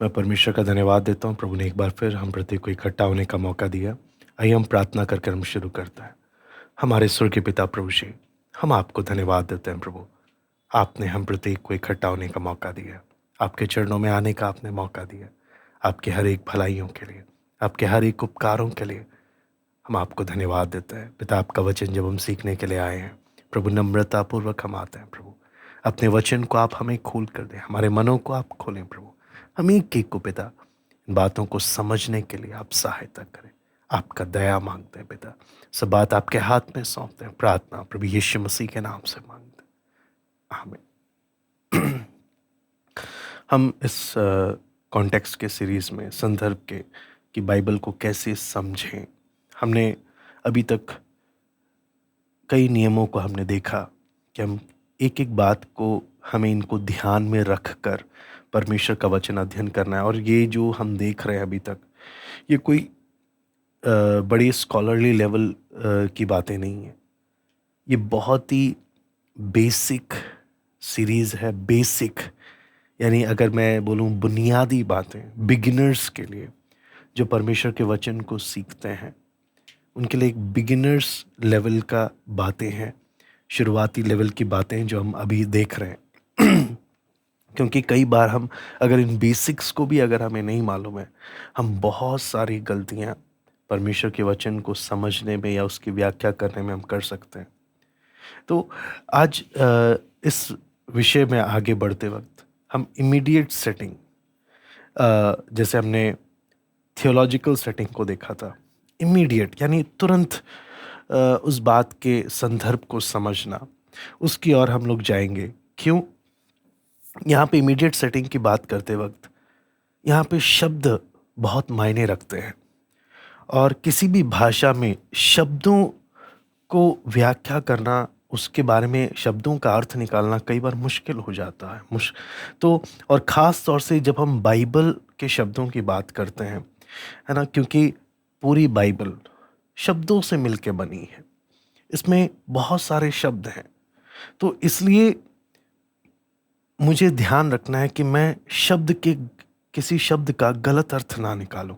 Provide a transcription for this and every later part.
मैं परमेश्वर का धन्यवाद देता हूँ। प्रभु ने एक बार फिर हम प्रत्येक को इकट्ठा होने का मौका दिया। आइए हम प्रार्थना कर हम शुरू करते हैं। हमारे स्वर्गीय पिता प्रभु जी, हम आपको धन्यवाद देते हैं प्रभु। आपने हम प्रत्येक को इकट्ठा होने का मौका दिया। आपके चरणों में आने का आपने मौका दिया। आपके हर एक भलाइयों के लिए, आपके हर एक उपकारों के लिए हम आपको धन्यवाद देते हैं। पिता, आपका वचन जब हम सीखने के लिए आए हैं प्रभु, नम्रतापूर्वक हम आते हैं प्रभु। अपने वचन को आप हमें खोल कर दें, हमारे मनों को आप खोलें प्रभु। हम एक को पिता, इन बातों को समझने के लिए आप सहायता करें। आपका दया मांगते हैं पिता। सब बात आपके हाथ में सौंपते हैं। प्रार्थना प्रभु यीशु मसीह के नाम से मांगते हैं, आमीन। हम इस कॉन्टेक्स्ट के सीरीज़ में संदर्भ के कि बाइबल को कैसे समझें, हमने अभी तक कई नियमों को हमने देखा कि हम एक एक बात को हमें इनको ध्यान में रख कर परमेश्वर का वचन अध्ययन करना है। और ये जो हम देख रहे हैं अभी तक, ये कोई बड़ी स्कॉलरली लेवल की बातें नहीं है। ये बहुत ही बेसिक सीरीज़ है। बेसिक यानी अगर मैं बोलूँ बुनियादी बातें बिगिनर्स के लिए, जो परमेश्वर के वचन को सीखते हैं उनके लिए एक बिगिनर्स लेवल का बातें हैं, शुरुआती लेवल की बातें जो हम अभी देख रहे हैं। क्योंकि कई बार हम अगर इन बेसिक्स को भी अगर हमें नहीं मालूम है, हम बहुत सारी गलतियां परमेश्वर के वचन को समझने में या उसकी व्याख्या करने में हम कर सकते हैं। तो आज इस विषय में आगे बढ़ते वक्त हम इमीडिएट सेटिंग, जैसे हमने थियोलॉजिकल सेटिंग को देखा था, इमीडिएट यानी तुरंत उस बात के संदर्भ को समझना, उसकी ओर हम लोग जाएंगे। क्यों? यहाँ पे इमीडिएट सेटिंग की बात करते वक्त यहाँ पे शब्द बहुत मायने रखते हैं। और किसी भी भाषा में शब्दों को व्याख्या करना, उसके बारे में शब्दों का अर्थ निकालना कई बार मुश्किल हो जाता है। तो और ख़ास तौर से जब हम बाइबल के शब्दों की बात करते हैं, है ना, क्योंकि पूरी बाइबल शब्दों से मिलके बनी है। इसमें बहुत सारे शब्द हैं, तो इसलिए मुझे ध्यान रखना है कि मैं किसी शब्द का गलत अर्थ ना निकालूं,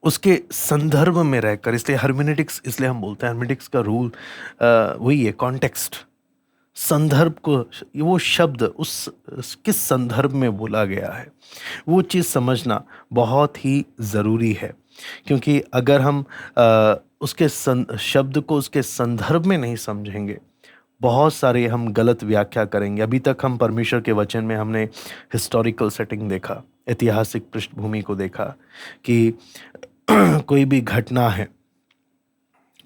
उसके संदर्भ में रहकर। इसलिए हर्मेनेटिक्स, इसलिए हम बोलते हैं हर्मेनेटिक्स का रूल वही है, कॉन्टेक्स्ट, संदर्भ को, वो शब्द किस संदर्भ में बोला गया है वो चीज़ समझना बहुत ही ज़रूरी है। क्योंकि अगर हम उसके शब्द को उसके संदर्भ में नहीं समझेंगे, बहुत सारे हम गलत व्याख्या करेंगे। अभी तक हम परमेश्वर के वचन में हमने हिस्टोरिकल सेटिंग देखा, ऐतिहासिक पृष्ठभूमि को देखा कि कोई भी घटना है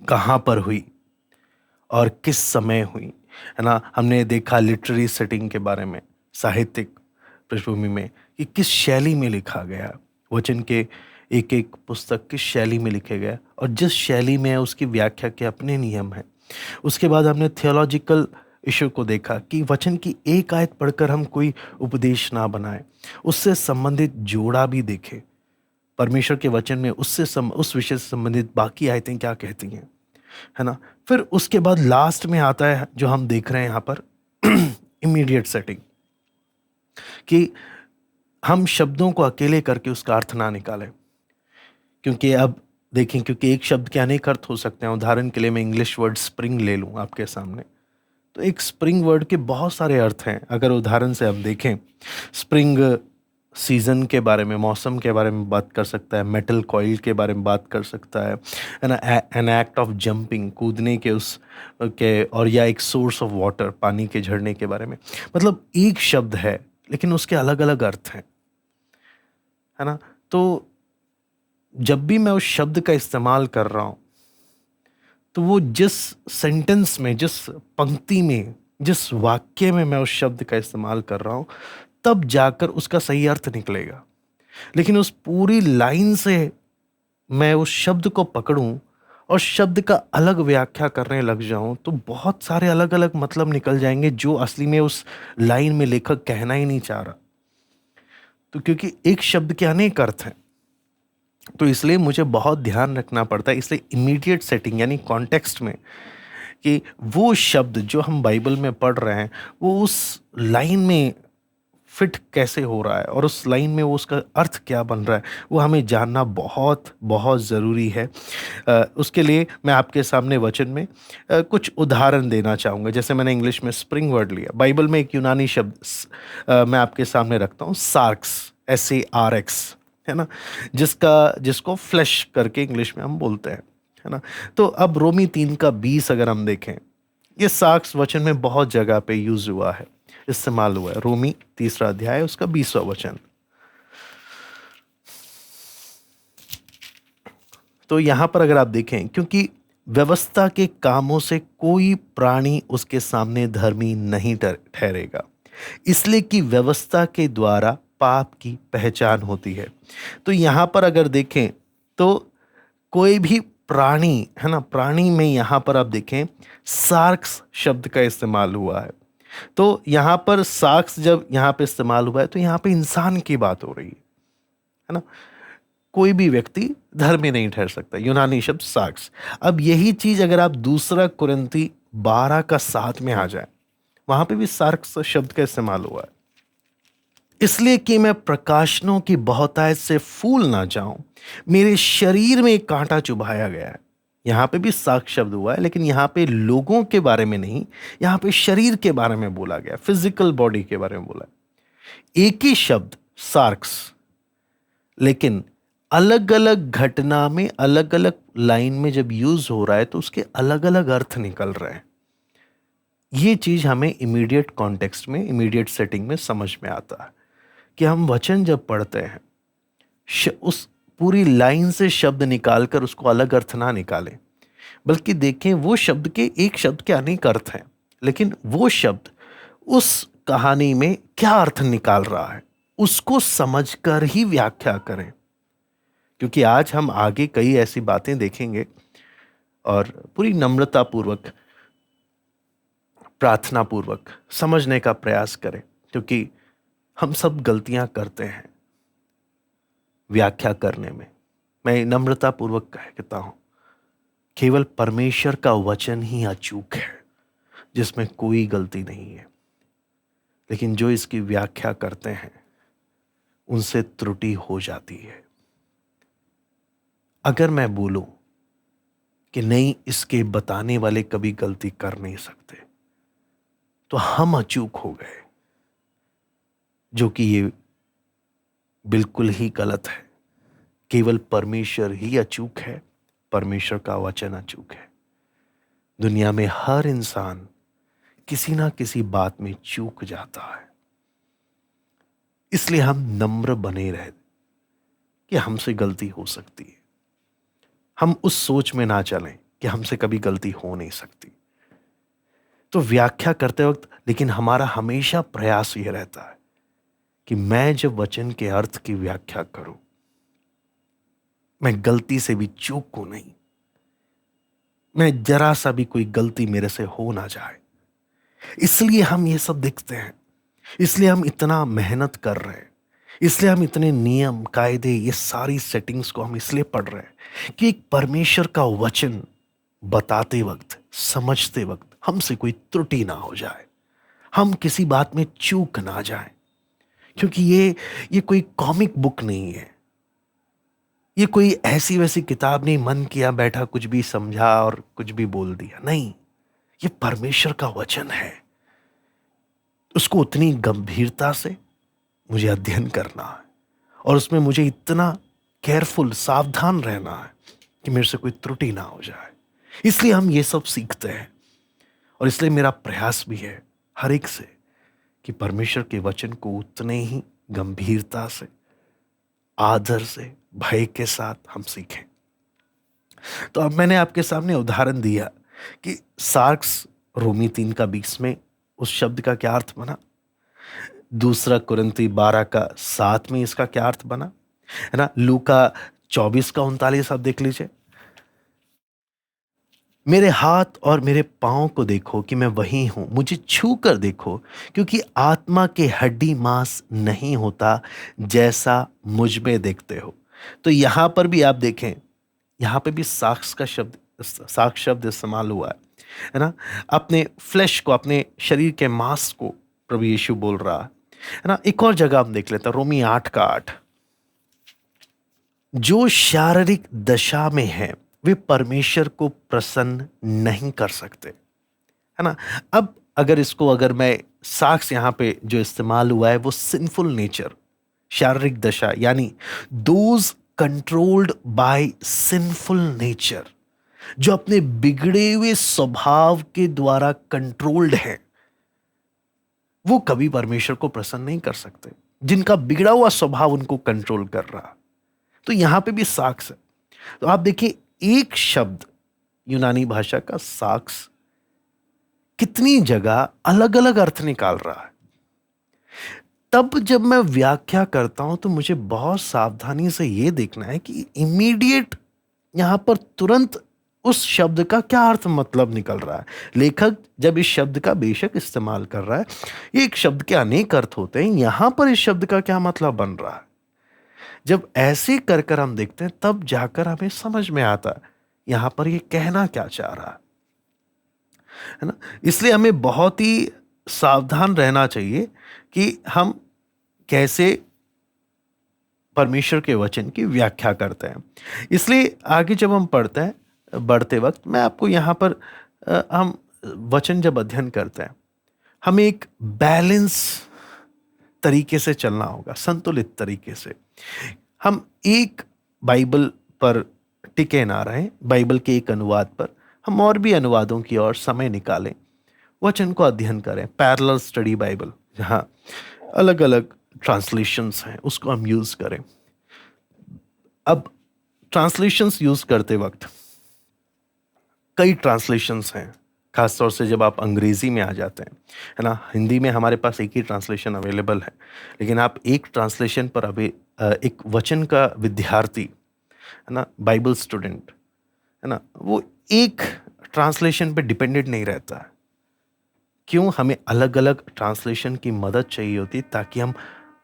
कहाँ पर हुई और किस समय हुई, है ना। हमने देखा लिटरेरी सेटिंग के बारे में, साहित्यिक पृष्ठभूमि में, कि किस शैली में लिखा गया, वचन के एक एक पुस्तक किस शैली में लिखे गए, और जिस शैली में है उसकी व्याख्या के अपने नियम हैं। उसके बाद हमने थियोलॉजिकल इशू को देखा कि वचन की एक आयत पढ़कर हम कोई उपदेश ना बनाए, उससे संबंधित जोड़ा भी देखे। परमेश्वर के वचन में उस विषय से संबंधित बाकी आयतें क्या कहती हैं, है ना। फिर उसके बाद लास्ट में आता है जो हम देख रहे हैं यहाँ पर, इमीडिएट सेटिंग, कि हम शब्दों को अकेले करके उसका अर्थ ना निकालें। क्योंकि अब देखें, क्योंकि एक शब्द के अनेक अर्थ हो सकते हैं। उदाहरण के लिए मैं इंग्लिश वर्ड स्प्रिंग ले लूँ आपके सामने, तो एक स्प्रिंग वर्ड के बहुत सारे अर्थ हैं। अगर उदाहरण से हम देखें, स्प्रिंग सीजन के बारे में, मौसम के बारे में बात कर सकता है, मेटल कॉइल के बारे में बात कर सकता है ना, एन एक्ट ऑफ जंपिंग, कूदने के उस के, और या एक सोर्स ऑफ वाटर, पानी के झरने के बारे में। मतलब एक शब्द है लेकिन उसके अलग अलग अर्थ हैं, है ना। तो जब भी मैं उस शब्द का इस्तेमाल कर रहा हूँ, तो वो जिस सेंटेंस में, जिस पंक्ति में, जिस वाक्य में मैं उस शब्द का इस्तेमाल कर रहा हूँ, तब जाकर उसका सही अर्थ निकलेगा। लेकिन उस पूरी लाइन से मैं उस शब्द को पकड़ूं और शब्द का अलग व्याख्या करने लग जाऊं, तो बहुत सारे अलग अलग मतलब निकल जाएंगे जो असली में उस लाइन में लेखक कहना ही नहीं चाह रहा। तो क्योंकि एक शब्द के अनेक अर्थ हैं, तो इसलिए मुझे बहुत ध्यान रखना पड़ता है। इसलिए इमीडिएट सेटिंग यानी कॉन्टेक्स्ट में, कि वो शब्द जो हम बाइबल में पढ़ रहे हैं वो उस लाइन में फिट कैसे हो रहा है और उस लाइन में वो उसका अर्थ क्या बन रहा है, वो हमें जानना बहुत बहुत ज़रूरी है। उसके लिए मैं आपके सामने वचन में कुछ उदाहरण देना चाहूँगा। जैसे मैंने इंग्लिश में स्प्रिंग वर्ड लिया, बाइबल में एक यूनानी शब्द मैं आपके सामने रखता हूँ, सार्क्स, SARX, है ना, जिसको फ्लैश करके इंग्लिश में हम बोलते हैं, है ना। तो अब रोमी 3:20 अगर हम देखें, ये सार्क्स वचन में बहुत जगह पे यूज हुआ है, इस्तेमाल हुआ है। रोमी 3 अध्याय उसका 20वां वचन। तो यहां पर अगर आप देखें, क्योंकि व्यवस्था के कामों से कोई प्राणी उसके सामने धर्मी नहीं ठहरेगा, इसलिए कि व्यवस्था के द्वारा पाप की पहचान होती है। तो यहां पर अगर देखें तो कोई भी प्राणी, है ना, प्राणी में यहां पर आप देखें सार्क्स शब्द का इस्तेमाल हुआ है। तो यहां पर सार्क्स जब यहां पे इस्तेमाल हुआ है तो यहां पे इंसान की बात हो रही है ना। कोई भी व्यक्ति धर्मी नहीं ठहर सकता, यूनानी शब्द सार्क्स। अब यही चीज अगर आप 2 कुरिन्थी 12:7 में आ जाए, वहां पे भी सार्क्स शब्द का इस्तेमाल हुआ है। इसलिए कि मैं प्रकाशनों की बहुतायत से फूल ना जाऊं, मेरे शरीर में एक कांटा चुभाया गया है। यहां पे भी सार्क शब्द हुआ है, लेकिन यहां पे लोगों के बारे में नहीं, यहां पे शरीर के बारे में बोला गया, फिजिकल बॉडी के बारे में बोला है। एक ही शब्द सार्क्स, लेकिन अलग अलग घटना में अलग अलग लाइन में जब यूज हो रहा है तो उसके अलग अलग अर्थ निकल रहे हैं। ये चीज हमें इमीडिएट कॉन्टेक्स्ट में, इमीडिएट सेटिंग में समझ में आता है कि हम वचन जब पढ़ते हैं, उस पूरी लाइन से शब्द निकालकर उसको अलग अर्थ ना निकालें, बल्कि देखें वो शब्द के, एक शब्द के अनेक अर्थ हैं, लेकिन वो शब्द उस कहानी में क्या अर्थ निकाल रहा है उसको समझकर ही व्याख्या करें। क्योंकि आज हम आगे कई ऐसी बातें देखेंगे और पूरी नम्रता पूर्वक, प्रार्थना पूर्वक समझने का प्रयास करें, क्योंकि हम सब गलतियां करते हैं व्याख्या करने में। मैं नम्रता पूर्वक कहता हूं, केवल परमेश्वर का वचन ही अचूक है, जिसमें कोई गलती नहीं है। लेकिन जो इसकी व्याख्या करते हैं उनसे त्रुटि हो जाती है। अगर मैं बोलूं कि नहीं, इसके बताने वाले कभी गलती कर नहीं सकते, तो हम अचूक हो गए, जो कि ये बिल्कुल ही गलत है। केवल परमेश्वर ही अचूक है, परमेश्वर का वचन अचूक है। दुनिया में हर इंसान किसी ना किसी बात में चूक जाता है। इसलिए हम नम्र बने रहे कि हमसे गलती हो सकती है। हम उस सोच में ना चलें कि हमसे कभी गलती हो नहीं सकती। तो व्याख्या करते वक्त लेकिन हमारा हमेशा प्रयास यह रहता है कि मैं जब वचन के अर्थ की व्याख्या करूं, मैं गलती से भी चूकूं नहीं, मैं जरा सा भी कोई गलती मेरे से हो ना जाए। इसलिए हम ये सब देखते हैं, इसलिए हम इतना मेहनत कर रहे हैं, इसलिए हम इतने नियम कायदे, ये सारी सेटिंग्स को हम इसलिए पढ़ रहे हैं कि एक परमेश्वर का वचन बताते वक्त, समझते वक्त हमसे कोई त्रुटि ना हो जाए, हम किसी बात में चूक ना जाए। क्योंकि ये कोई कॉमिक बुक नहीं है, ये कोई ऐसी वैसी किताब नहीं, मन किया बैठा कुछ भी समझा और कुछ भी बोल दिया। नहीं, ये परमेश्वर का वचन है। उसको उतनी गंभीरता से मुझे अध्ययन करना है और उसमें मुझे इतना केयरफुल, सावधान रहना है कि मेरे से कोई त्रुटि ना हो जाए। इसलिए हम ये सब सीखते हैं और इसलिए मेरा प्रयास भी है हर एक से कि परमेश्वर के वचन को उतने ही गंभीरता से, आदर से, भय के साथ हम सीखें। तो अब मैंने आपके सामने उदाहरण दिया कि सार्क्स रोमी 3:20 में उस शब्द का क्या अर्थ बना, 2 कुरिन्थी 12:7 में इसका क्या अर्थ बना, है ना। लूका 24:39 आप देख लीजिए, मेरे हाथ और मेरे पांव को देखो कि मैं वही हूं, मुझे छू कर देखो, क्योंकि आत्मा के हड्डी मांस नहीं होता जैसा मुझ में देखते हो। तो यहां पर भी आप देखें, यहां पे भी साक्ष का शब्द, साक्ष शब्द इस्तेमाल हुआ है ना। अपने फ्लैश को, अपने शरीर के मांस को प्रभु यीशु बोल रहा है। है ना। एक और जगह हम देख लेते हैं, रोमी 8 का 8। जो शारीरिक दशा में है वे परमेश्वर को प्रसन्न नहीं कर सकते, है ना। अब अगर मैं साक्ष्य यहां पे जो इस्तेमाल हुआ है वो सिंफुल नेचर, शारीरिक दशा, यानी those controlled by sinful nature, जो अपने बिगड़े हुए स्वभाव के द्वारा कंट्रोल्ड है, वो कभी परमेश्वर को प्रसन्न नहीं कर सकते। जिनका बिगड़ा हुआ स्वभाव उनको कंट्रोल कर रहा, तो यहां पे भी साक्स है। तो आप देखिए, एक शब्द यूनानी भाषा का साक्स कितनी जगह अलग अलग अर्थ निकाल रहा है। तब जब मैं व्याख्या करता हूं तो मुझे बहुत सावधानी से यह देखना है कि इमीडिएट यहां पर तुरंत उस शब्द का क्या अर्थ मतलब निकल रहा है। लेखक जब इस शब्द का बेशक इस्तेमाल कर रहा है, एक शब्द के अनेक अर्थ होते हैं, यहां पर इस शब्द का क्या मतलब बन रहा है। जब ऐसे कर कर हम देखते हैं तब जाकर हमें समझ में आता है यहां पर ये कहना क्या चाह रहा है ना। इसलिए हमें बहुत ही सावधान रहना चाहिए कि हम कैसे परमेश्वर के वचन की व्याख्या करते हैं। इसलिए आगे जब हम पढ़ते हैं, बढ़ते वक्त मैं आपको यहाँ पर हम वचन जब अध्ययन करते हैं, हमें एक बैलेंस तरीके से चलना होगा, संतुलित तरीके से। हम एक बाइबल पर टिके ना रहें, बाइबल के एक अनुवाद पर, हम और भी अनुवादों की ओर समय निकालें, वचन को अध्ययन करें। पैरेलल स्टडी बाइबल, जहाँ अलग अलग ट्रांसलेशंस हैं, उसको हम यूज करें। अब ट्रांसलेशंस यूज करते वक्त कई ट्रांसलेशंस हैं, खासतौर से जब आप अंग्रेजी में आ जाते हैं, है ना। हिंदी में हमारे पास एक ही ट्रांसलेशन अवेलेबल है, लेकिन आप एक ट्रांसलेशन पर अभी एक वचन का विद्यार्थी, है ना, बाइबल स्टूडेंट, है ना, वो एक ट्रांसलेशन पे डिपेंडेंट नहीं रहता है। क्यों? हमें अलग अलग ट्रांसलेशन की मदद चाहिए होती ताकि हम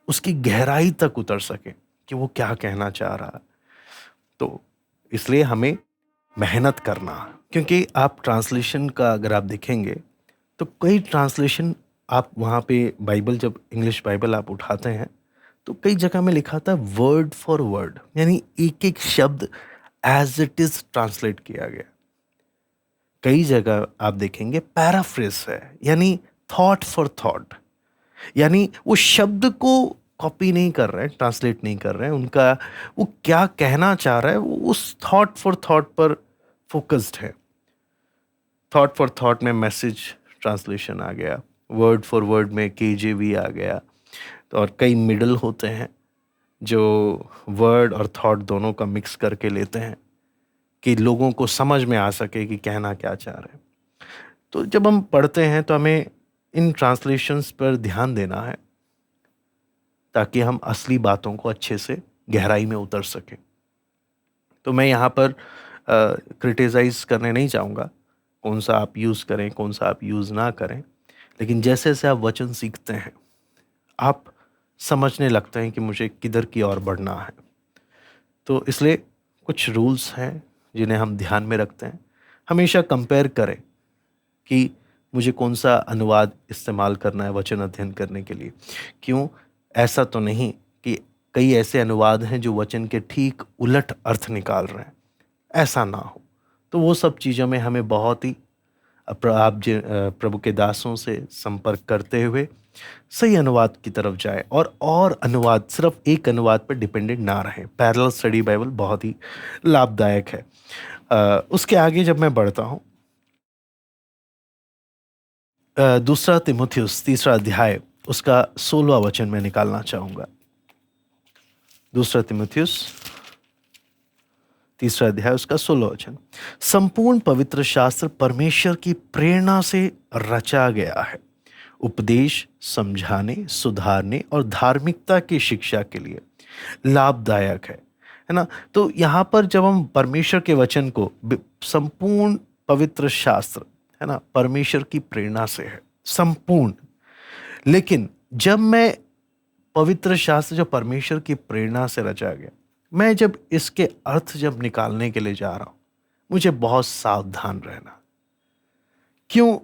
उसकी गहराई तक उतर सके कि वो क्या कहना चाह रहा है। तो इसलिए हमें मेहनत करना, क्योंकि आप ट्रांसलेशन का अगर आप देखेंगे तो कई ट्रांसलेशन आप वहाँ पे बाइबल, जब इंग्लिश बाइबल आप उठाते हैं तो कई जगह में लिखा था वर्ड फॉर वर्ड, यानी एक एक शब्द एज इट इज ट्रांसलेट किया गया। कई जगह आप देखेंगे पैराफ्रेज है, यानी थॉट फॉर थॉट, यानी वो शब्द को कॉपी नहीं कर रहे हैं, ट्रांसलेट नहीं कर रहे हैं, उनका वो क्या कहना चाह रहा है वो उस थॉट फॉर थॉट पर फोकस्ड है। थॉट फॉर थॉट में मैसेज ट्रांसलेशन आ गया, वर्ड फॉर वर्ड में केजेवी आ गया। तो और कई मिडल होते हैं जो वर्ड और थॉट दोनों का मिक्स करके लेते हैं कि लोगों को समझ में आ सके कि कहना क्या चाह रहे हैं। तो जब हम पढ़ते हैं तो हमें इन ट्रांसलेशंस पर ध्यान देना है ताकि हम असली बातों को अच्छे से गहराई में उतर सकें। तो मैं यहाँ पर क्रिटिसाइज करने नहीं चाहूँगा कौन सा आप यूज़ करें, कौन सा आप यूज़ ना करें, लेकिन जैसे जैसे आप वचन सीखते हैं आप समझने लगते हैं कि मुझे किधर की ओर बढ़ना है। तो इसलिए कुछ रूल्स हैं जिन्हें हम ध्यान में रखते हैं। हमेशा कंपेयर करें कि मुझे कौन सा अनुवाद इस्तेमाल करना है वचन अध्ययन करने के लिए। क्यों? ऐसा तो नहीं कि कई ऐसे अनुवाद हैं जो वचन के ठीक उलट अर्थ निकाल रहे हैं, ऐसा ना हो। तो वो सब चीज़ों में हमें बहुत ही प्रभु के दासों से संपर्क करते हुए सही अनुवाद की तरफ जाए, और अनुवाद, सिर्फ एक अनुवाद पर डिपेंडेंट ना रहे। पैरेलल स्टडी बाइबल बहुत ही लाभदायक है। उसके आगे जब मैं बढ़ता हूँ, दूसरा तीमुथियुस 3 अध्याय उसका 16वां वचन मैं निकालना चाहूँगा। दूसरा तीमुथियुस 3 अध्याय उसका 16वां वचन। संपूर्ण पवित्र शास्त्र परमेश्वर की प्रेरणा से रचा गया है, उपदेश, समझाने, सुधारने और धार्मिकता की शिक्षा के लिए लाभदायक है ना। तो यहाँ पर जब हम परमेश्वर के वचन को, संपूर्ण पवित्र शास्त्र, है ना, परमेश्वर की प्रेरणा से है, संपूर्ण। लेकिन जब मैं पवित्र शास्त्र जो परमेश्वर की प्रेरणा से रचा गया, मैं जब इसके अर्थ जब निकालने के लिए जा रहा हूं, मुझे बहुत सावधान रहना। क्यों?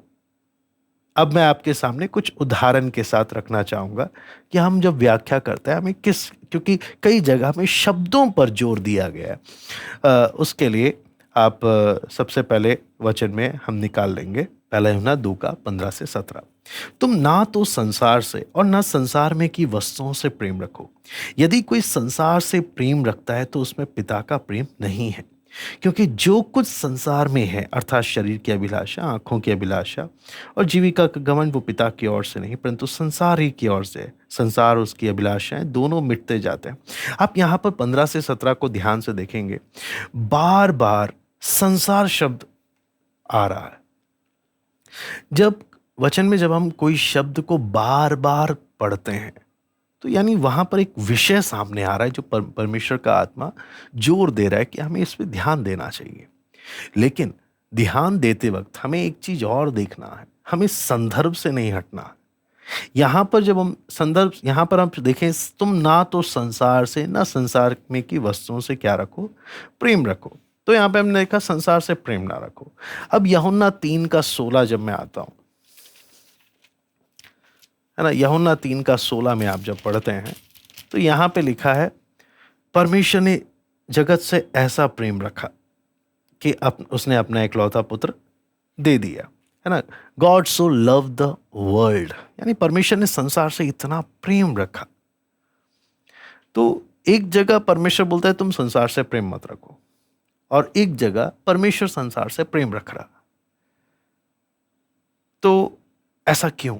अब मैं आपके सामने कुछ उदाहरण के साथ रखना चाहूँगा कि हम जब व्याख्या करते हैं हमें किस, क्योंकि कई जगह में शब्दों पर जोर दिया गया है। उसके लिए आप सबसे पहले वचन में हम निकाल लेंगे पहला यूहन्ना 2 का 15 से 17। तुम ना तो संसार से और ना संसार में की वस्तुओं से प्रेम रखो। यदि कोई संसार से प्रेम रखता है तो उसमें पिता का प्रेम नहीं है। क्योंकि जो कुछ संसार में है अर्थात शरीर की अभिलाषा, आंखों की अभिलाषा और जीविका का घमंड, वो पिता की ओर से नहीं परंतु संसार ही की ओर से है। संसार उसकी अभिलाषाएं दोनों मिटते जाते हैं। आप यहाँ पर 15 से 17 को ध्यान से देखेंगे, बार बार संसार शब्द आ रहा है। जब वचन में जब हम कोई शब्द को बार बार पढ़ते हैं तो यानी वहां पर एक विषय सामने आ रहा है जो परमेश्वर का आत्मा जोर दे रहा है कि हमें इस पे ध्यान देना चाहिए। लेकिन ध्यान देते वक्त हमें एक चीज और देखना है, हमें संदर्भ से नहीं हटना है। यहां पर जब हम संदर्भ, यहां पर हम देखें, तुम ना तो संसार से ना संसार में की वस्तुओं से क्या रखो, प्रेम रखो। तो यहां पे हमने देखा संसार से प्रेम ना रखो। अब यूहन्ना 3 का 16 जब मैं आता हूं, है ना, यूहन्ना 3 का 16 में आप जब पढ़ते हैं तो यहां पे लिखा है, परमेश्वर ने जगत से ऐसा प्रेम रखा कि उसने अपना इकलौता पुत्र दे दिया, है ना। God so love the world, यानी परमेश्वर ने संसार से इतना प्रेम रखा। तो एक जगह परमेश्वर बोलता है तुम संसार से प्रेम मत रखो, और एक जगह परमेश्वर संसार से प्रेम रख रहा। तो ऐसा क्यों?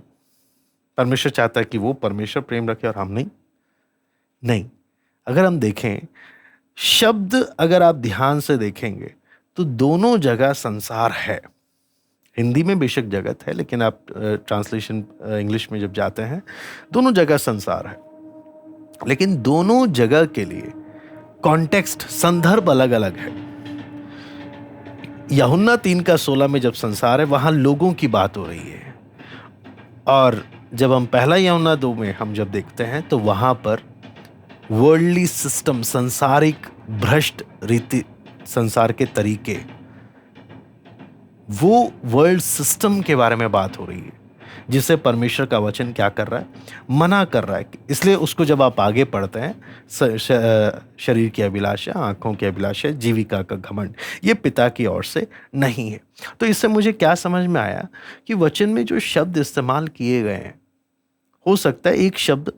परमेश्वर चाहता है कि वो परमेश्वर प्रेम रखे और हम नहीं? नहीं। अगर हम देखें शब्द, अगर आप ध्यान से देखेंगे तो दोनों जगह संसार है। हिंदी में बेशक जगत है, लेकिन आप ट्रांसलेशन इंग्लिश में जब जाते हैं दोनों जगह संसार है, लेकिन दोनों जगह के लिए कॉन्टेक्स्ट, संदर्भ अलग अलग है। यूहन्ना 3 का 16 में जब संसार है वहां लोगों की बात हो रही है, और जब हम पहला यूहन्ना 2 में हम जब देखते हैं तो वहां पर वर्ल्डली सिस्टम, सांसारिक भ्रष्ट रीति, संसार के तरीके, वो वर्ल्ड सिस्टम के बारे में बात हो रही है, जिसे परमेश्वर का वचन क्या कर रहा है, मना कर रहा है। इसलिए उसको जब आप आगे पढ़ते हैं, शरीर की अभिलाषा, आंखों की अभिलाषा, जीविका का घमंड, ये पिता की ओर से नहीं है। तो इससे मुझे क्या समझ में आया कि वचन में जो शब्द इस्तेमाल किए गए हैं, हो सकता है एक शब्द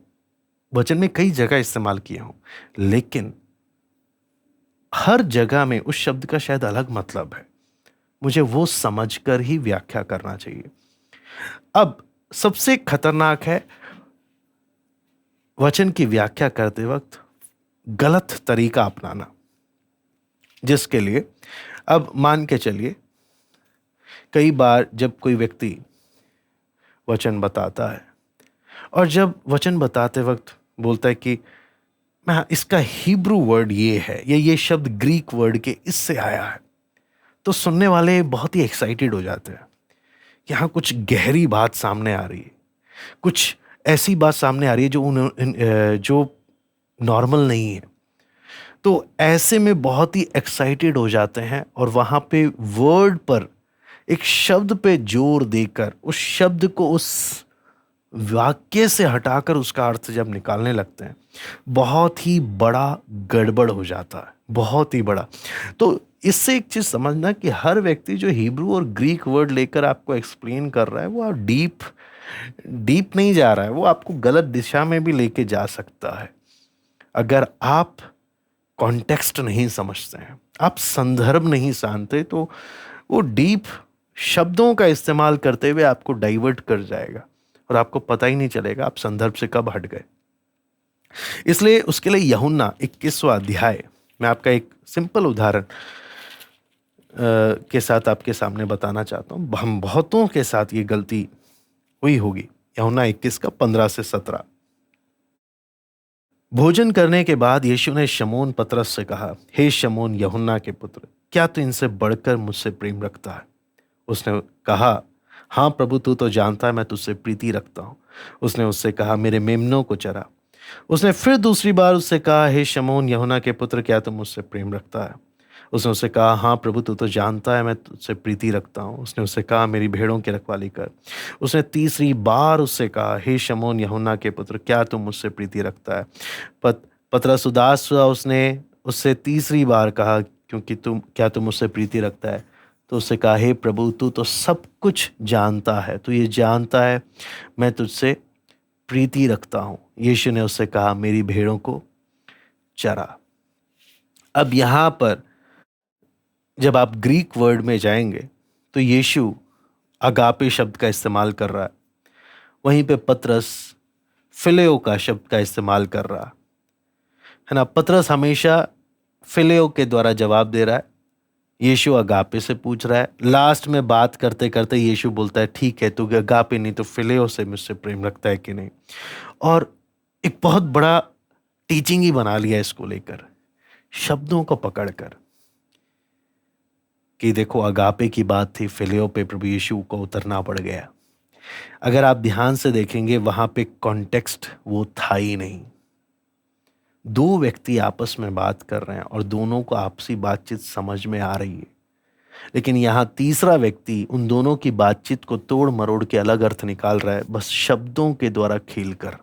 वचन में कई जगह इस्तेमाल किए हों, लेकिन हर जगह में उस शब्द का शायद अलग मतलब है। मुझे वो समझकर ही व्याख्या करना चाहिए। अब सबसे खतरनाक है वचन की व्याख्या करते वक्त गलत तरीका अपनाना, जिसके लिए अब मान के चलिए कई बार जब कोई व्यक्ति वचन बताता है और जब वचन बताते वक्त बोलता है कि मैं, इसका हिब्रू वर्ड ये है, ये शब्द ग्रीक वर्ड के इससे आया है, तो सुनने वाले बहुत ही एक्साइटेड हो जाते हैं। यहाँ कुछ गहरी बात सामने आ रही है, कुछ ऐसी बात सामने आ रही है जो नॉर्मल नहीं है। तो ऐसे में बहुत ही एक्साइटेड हो जाते हैं और वहाँ पे वर्ड पर, एक शब्द पे जोर देकर उस शब्द को उस वाक्य से हटाकर उसका अर्थ जब निकालने लगते हैं, बहुत ही बड़ा गड़बड़ हो जाता है, बहुत ही बड़ा। तो इससे एक चीज समझना कि हर व्यक्ति जो हिब्रू और ग्रीक वर्ड लेकर आपको एक्सप्लेन कर रहा है वो डीप नहीं जा रहा है, वो आपको गलत दिशा में भी लेके जा सकता है। अगर आप कॉन्टेक्स्ट नहीं समझते हैं, आप संदर्भ नहीं जानते, तो वो डीप शब्दों का इस्तेमाल करते हुए आपको डाइवर्ट कर जाएगा और आपको पता ही नहीं चलेगा आप संदर्भ से कब हट गए। इसलिए उसके लिए यूहन्ना 21वां अध्याय, मैं आपका एक सिंपल उदाहरण के साथ आपके सामने बताना चाहता हूं। हम बहुतों के साथ ये गलती हुई होगी। यूहन्ना 21 का 15 से 17। भोजन करने के बाद यीशु ने शमौन पतरस से कहा, हे शमौन यूहन्ना के पुत्र, क्या तू इनसे बढ़कर मुझसे प्रेम रखता है? उसने कहा, हाँ प्रभु, तू तो जानता है मैं तुझसे प्रीति रखता हूँ। उसने उससे कहा, मेरे मेमनों को चरा। उसने फिर दूसरी बार उससे कहा, हे शमौन यूहन्ना के पुत्र, क्या तू मुझसे प्रेम रखता है? उसने उससे कहा, हाँ प्रभु, तू तो जानता है मैं तुझसे प्रीति रखता हूँ। उसने उससे कहा, मेरी भेड़ों की रखवाली कर। उसने तीसरी बार उससे कहा, हे शमौन यूहन्ना के पुत्र, क्या तू मुझसे प्रीति रखता है? पतरस उदास हुआ। उसने उससे तीसरी बार कहा, क्योंकि तुम मुझसे प्रीति रखता है? तो उससे कहा, हे प्रभु, तू तो सब कुछ जानता है, तू ये जानता है मैं तुझसे प्रीति रखता हूँ। यीशु ने उससे कहा, मेरी भेड़ों को चरा। अब यहाँ पर जब आप ग्रीक वर्ड में जाएंगे तो यीशु अगापे शब्द का इस्तेमाल कर रहा है, वहीं पे पतरस फिलेओ का शब्द का इस्तेमाल कर रहा है ना। पतरस हमेशा फिलेओ के द्वारा जवाब दे रहा है, यीशु अगापे से पूछ रहा है। लास्ट में बात करते करते यीशु बोलता है, ठीक है, तू अगापे नहीं तो फिलेओ से मुझसे प्रेम रखता है कि नहीं? और एक बहुत बड़ा टीचिंग ही बना लिया इसको लेकर, शब्दों को पकड़कर, कि देखो अगापे की बात थी, फिलेओ पे प्रभु यीशु को उतरना पड़ गया। अगर आप ध्यान से देखेंगे वहां पे कॉन्टेक्स्ट वो था ही नहीं। दो व्यक्ति आपस में बात कर रहे हैं और दोनों को आपसी बातचीत समझ में आ रही है, लेकिन यहां तीसरा व्यक्ति उन दोनों की बातचीत को तोड़ मरोड़ के अलग अर्थ निकाल रहा है, बस शब्दों के द्वारा खेलकर।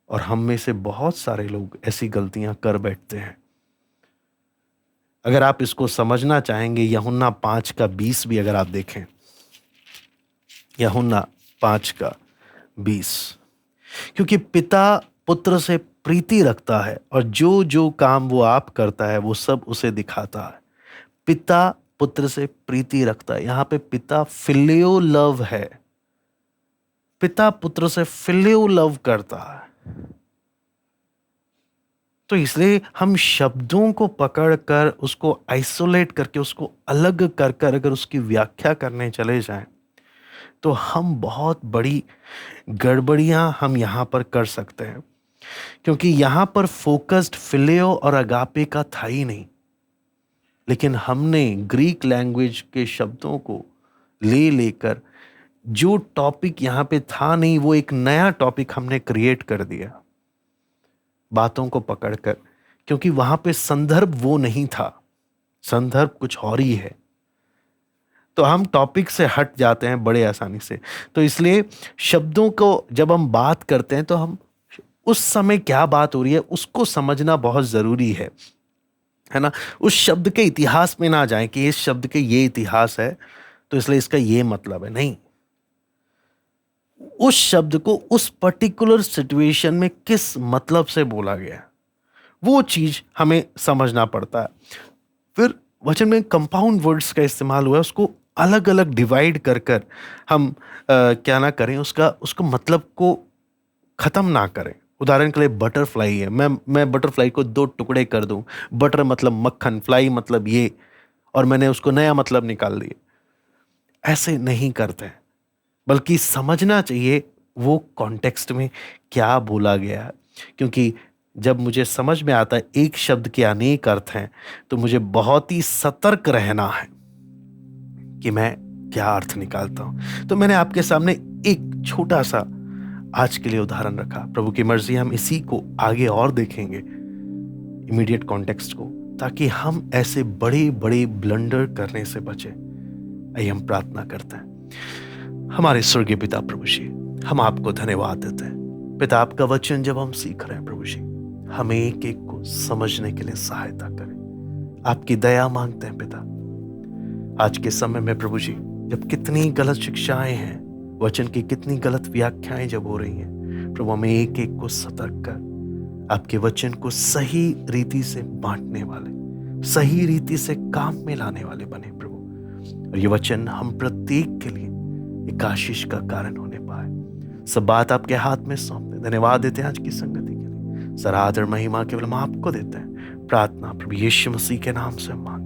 और हम में से बहुत सारे लोग ऐसी गलतियां कर बैठते हैं। अगर आप इसको समझना चाहेंगे, यूहन्ना 5:20 भी अगर आप देखें, यूहन्ना 5:20, क्योंकि पिता पुत्र से प्रीति रखता है और जो जो काम वो आप करता है वो सब उसे दिखाता है। पिता पुत्र से प्रीति रखता है, यहां पे पिता फिलियो लव है, पिता पुत्र से फिलियो लव करता है। तो इसलिए हम शब्दों को पकड़कर उसको आइसोलेट करके, उसको अलग कर कर अगर उसकी व्याख्या करने चले जाएं तो हम बहुत बड़ी गड़बड़ियां हम यहां पर कर सकते हैं, क्योंकि यहां पर फोकस्ड फिलेओ और अगापे का था ही नहीं, लेकिन हमने ग्रीक लैंग्वेज के शब्दों को लेकर जो टॉपिक यहां पे था नहीं, वो एक नया टॉपिक हमने क्रिएट कर दिया बातों को पकड़कर, क्योंकि वहां पे संदर्भ वो नहीं था, संदर्भ कुछ और ही है। तो हम टॉपिक से हट जाते हैं बड़े आसानी से। तो इसलिए शब्दों को जब हम बात करते हैं तो हम उस समय क्या बात हो रही है उसको समझना बहुत जरूरी है ना। उस शब्द के इतिहास में ना जाएं कि इस शब्द के ये इतिहास है तो इसलिए इसका ये मतलब है, नहीं। उस शब्द को उस पर्टिकुलर सिचुएशन में किस मतलब से बोला गया, वो चीज हमें समझना पड़ता है। फिर वचन में कंपाउंड वर्ड्स का इस्तेमाल हुआ है, उसको अलग अलग डिवाइड कर कर हम क्या ना करें, उसको मतलब को खत्म ना करें। उदाहरण के लिए बटरफ्लाई है, मैं बटरफ्लाई को दो टुकड़े कर दूं, बटर मतलब मक्खन, फ्लाई मतलब ये, और मैंने उसको नया मतलब निकाल दिया। ऐसे नहीं करते हैं, बल्कि समझना चाहिए वो कॉन्टेक्स्ट में क्या बोला गया है। क्योंकि जब मुझे समझ में आता है एक शब्द के अनेक अर्थ हैं, तो मुझे बहुत ही सतर्क रहना है कि मैं क्या अर्थ निकालता हूं। तो मैंने आपके सामने एक छोटा सा आज के लिए उदाहरण रखा। प्रभु की मर्जी हम इसी को आगे और देखेंगे, इमीडिएट कॉन्टेक्स्ट को, ताकि हम ऐसे बड़े बड़े ब्लंडर करने से बचे। आइए हम प्रार्थना करते हैं। हमारे स्वर्गीय पिता प्रभु जी, हम आपको धन्यवाद देते हैं। पिता, आपका वचन जब हम सीख रहे हैं प्रभु जी, हमें एक एक को समझने के लिए सहायता करें। आपकी दया मांगते हैं पिता। आज के समय में प्रभु जी, जब कितनी गलत शिक्षाएं हैं, वचन की कितनी गलत व्याख्याएं जब हो रही हैं, प्रभु हमें एक एक को सतर्क कर आपके वचन को सही रीति से बांटने वाले, सही रीति से काम में लाने वाले बने प्रभु। और ये वचन हम प्रत्येक के लिए एक आशीष का कारण होने पाए। सब बात आपके हाथ में सौंपते धन्यवाद देते हैं आज की संगति के लिए। सराहना और महिमा केवल हम आपको देते हैं। प्रार्थना प्रभु यीशु मसीह के नाम से मांगते हैं।